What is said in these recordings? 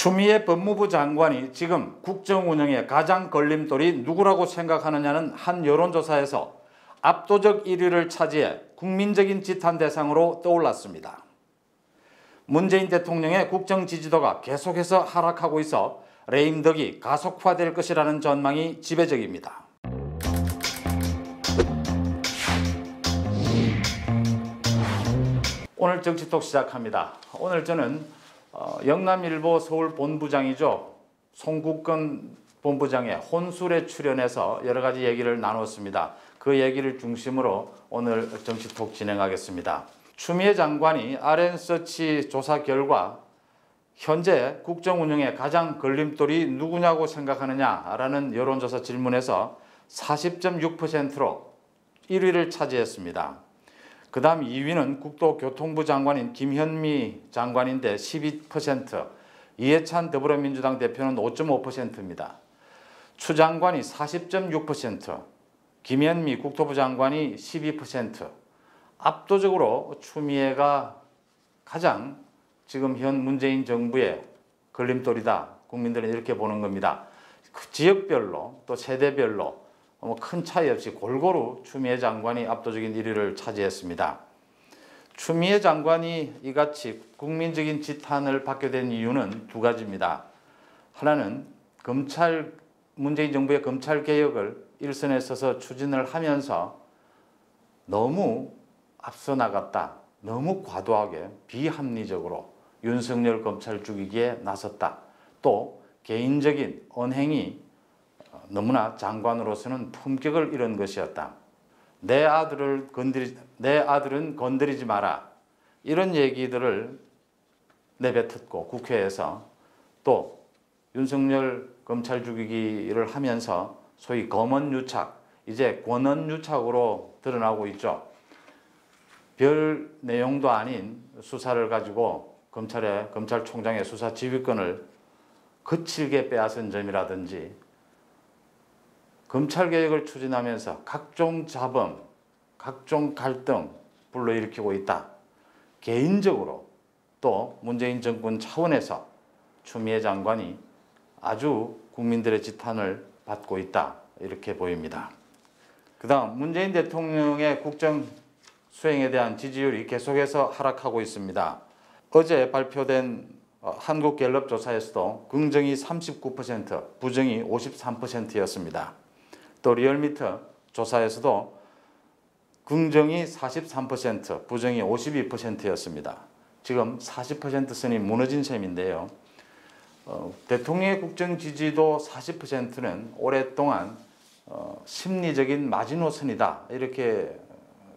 추미애 법무부 장관이 지금 국정 운영의 가장 걸림돌이 누구라고 생각하느냐는 한 여론조사에서 압도적 1위를 차지해 국민적인 지탄 대상으로 떠올랐습니다. 문재인 대통령의 국정 지지도가 계속해서 하락하고 있어 레임덕이 가속화될 것이라는 전망이 지배적입니다. 오늘 정치톡 시작합니다. 오늘 저는 영남일보 서울본부장이죠. 송국건 본부장의 혼술에 출연해서 여러 가지 얘기를 나눴습니다. 그 얘기를 중심으로 오늘 정치톡 진행하겠습니다. 추미애 장관이 RN서치 조사 결과 현재 국정 운영의 가장 걸림돌이 누구냐고 생각하느냐라는 여론조사 질문에서 40.6%로 1위를 차지했습니다. 그 다음 2위는 국토교통부 장관인 김현미 장관인데 12%, 이해찬 더불어민주당 대표는 5.5%입니다. 추 장관이 40.6%, 김현미 국토부 장관이 12%, 압도적으로 추미애가 가장 지금 현 문재인 정부의 걸림돌이다. 국민들은 이렇게 보는 겁니다. 그 지역별로 또 세대별로 큰 차이 없이 골고루 추미애 장관이 압도적인 1위를 차지했습니다. 추미애 장관이 이같이 국민적인 지탄을 받게 된 이유는 두 가지입니다. 하나는 문재인 정부의 검찰개혁을 일선에 서서 추진을 하면서 너무 앞서 나갔다. 너무 과도하게 비합리적으로 윤석열 검찰 죽이기에 나섰다. 또 개인적인 언행이 너무나 장관으로서는 품격을 잃은 것이었다. 내 아들은 건드리지 마라. 이런 얘기들을 내뱉었고 국회에서 또 윤석열 검찰 죽이기를 하면서 소위 검언유착, 이제 권언유착으로 드러나고 있죠. 별 내용도 아닌 수사를 가지고 검찰총장의 수사 지휘권을 거칠게 빼앗은 점이라든지 검찰개혁을 추진하면서 각종 잡음, 각종 갈등 불러일으키고 있다. 개인적으로 또 문재인 정권 차원에서 추미애 장관이 아주 국민들의 지탄을 받고 있다. 이렇게 보입니다. 그 다음 문재인 대통령의 국정 수행에 대한 지지율이 계속해서 하락하고 있습니다. 어제 발표된 한국갤럽 조사에서도 긍정이 39%, 부정이 53%였습니다. 또 리얼미터 조사에서도 긍정이 43%, 부정이 52%였습니다. 지금 40% 선이 무너진 셈인데요. 대통령의 국정 지지도 40%는 오랫동안 심리적인 마지노선이다. 이렇게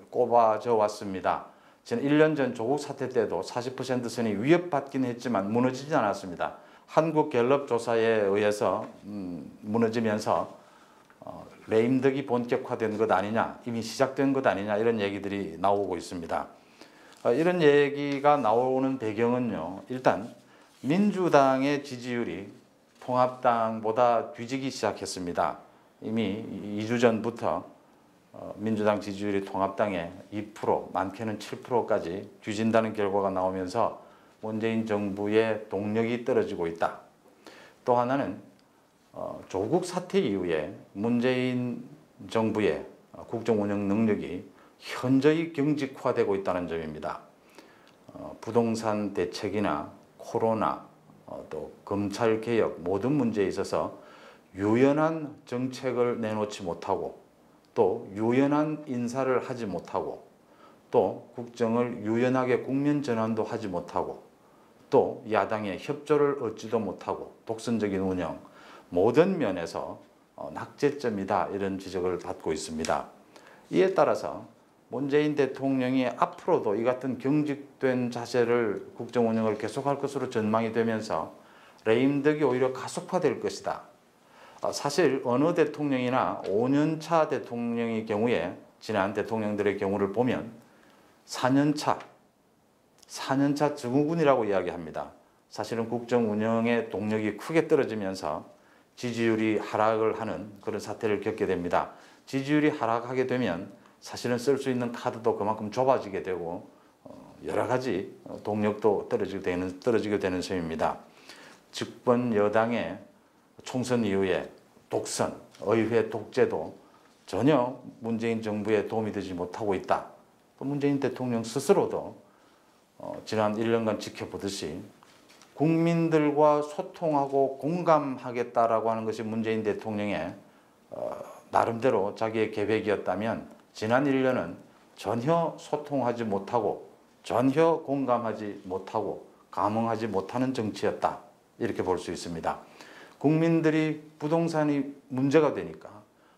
꼽아져 왔습니다. 저는 1년 전 조국 사태 때도 40% 선이 위협받긴 했지만 무너지지 않았습니다. 한국갤럽 조사에 의해서 무너지면서 레임덕이 본격화된 것 아니냐, 이미 시작된 것 아니냐 이런 얘기들이 나오고 있습니다. 이런 얘기가 나오는 배경은요. 일단 민주당의 지지율이 통합당보다 뒤지기 시작했습니다. 이미 2주 전부터 민주당 지지율이 통합당의 2%, 많게는 7%까지 뒤진다는 결과가 나오면서 문재인 정부의 동력이 떨어지고 있다. 또 하나는 조국 사태 이후에 문재인 정부의 국정 운영 능력이 현저히 경직화되고 있다는 점입니다. 부동산 대책이나 코로나, 또 검찰개혁 모든 문제에 있어서 유연한 정책을 내놓지 못하고 또 유연한 인사를 하지 못하고 또 국정을 유연하게 국면 전환도 하지 못하고 또 야당의 협조를 얻지도 못하고 독선적인 운영, 모든 면에서 낙제점이다 이런 지적을 받고 있습니다. 이에 따라서 문재인 대통령이 앞으로도 이 같은 경직된 자세를 국정 운영을 계속할 것으로 전망이 되면서 레임덕이 오히려 가속화될 것이다. 사실 어느 대통령이나 5년차 대통령의 경우에 지난 대통령들의 경우를 보면 4년차 증후군이라고 이야기합니다. 사실은 국정 운영의 동력이 크게 떨어지면서 지지율이 하락을 하는 그런 사태를 겪게 됩니다. 지지율이 하락하게 되면 사실은 쓸 수 있는 카드도 그만큼 좁아지게 되고 여러 가지 동력도 떨어지게 되는 셈입니다. 집권 여당의 총선 이후에 독선, 의회 독재도 전혀 문재인 정부에 도움이 되지 못하고 있다. 또 문재인 대통령 스스로도 지난 1년간 지켜보듯이 국민들과 소통하고 공감하겠다라고 하는 것이 문재인 대통령의 나름대로 자기의 계획이었다면 지난 1년은 전혀 소통하지 못하고 전혀 공감하지 못하고 감흥하지 못하는 정치였다. 이렇게 볼 수 있습니다. 국민들이 부동산이 문제가 되니까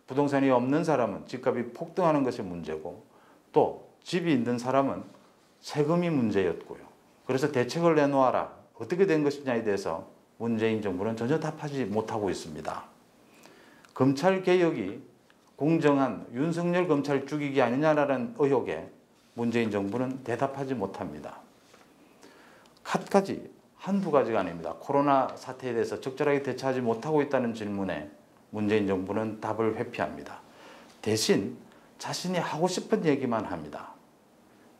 부동산이 없는 사람은 집값이 폭등하는 것이 문제고 또 집이 있는 사람은 세금이 문제였고요. 그래서 대책을 내놓아라. 어떻게 된 것이냐에 대해서 문재인 정부는 전혀 답하지 못하고 있습니다. 검찰개혁이 공정한 윤석열 검찰 죽이기 아니냐라는 의혹에 문재인 정부는 대답하지 못합니다. 한두 가지가 아닙니다. 코로나 사태에 대해서 적절하게 대처하지 못하고 있다는 질문에 문재인 정부는 답을 회피합니다. 대신 자신이 하고 싶은 얘기만 합니다.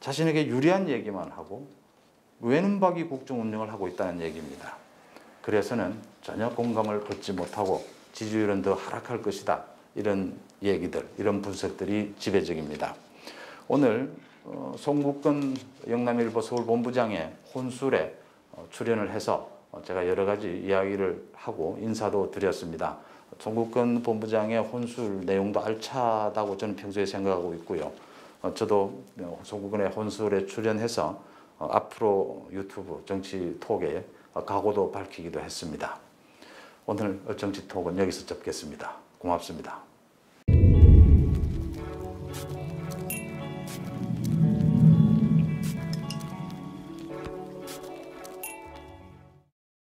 자신에게 유리한 얘기만 하고 외눈박이 국정 운영을 하고 있다는 얘기입니다. 그래서는 전혀 공감을 얻지 못하고 지지율은 더 하락할 것이다. 이런 얘기들, 이런 분석들이 지배적입니다. 오늘 송국근 영남일보 서울본부장의 혼술에 출연을 해서 제가 여러 가지 이야기를 하고 인사도 드렸습니다. 송국근 본부장의 혼술 내용도 알차다고 저는 평소에 생각하고 있고요. 저도 송국근의 혼술에 출연해서 앞으로 유튜브 정치톡에 각오도 밝히기도 했습니다. 오늘 정치톡은 여기서 접겠습니다. 고맙습니다.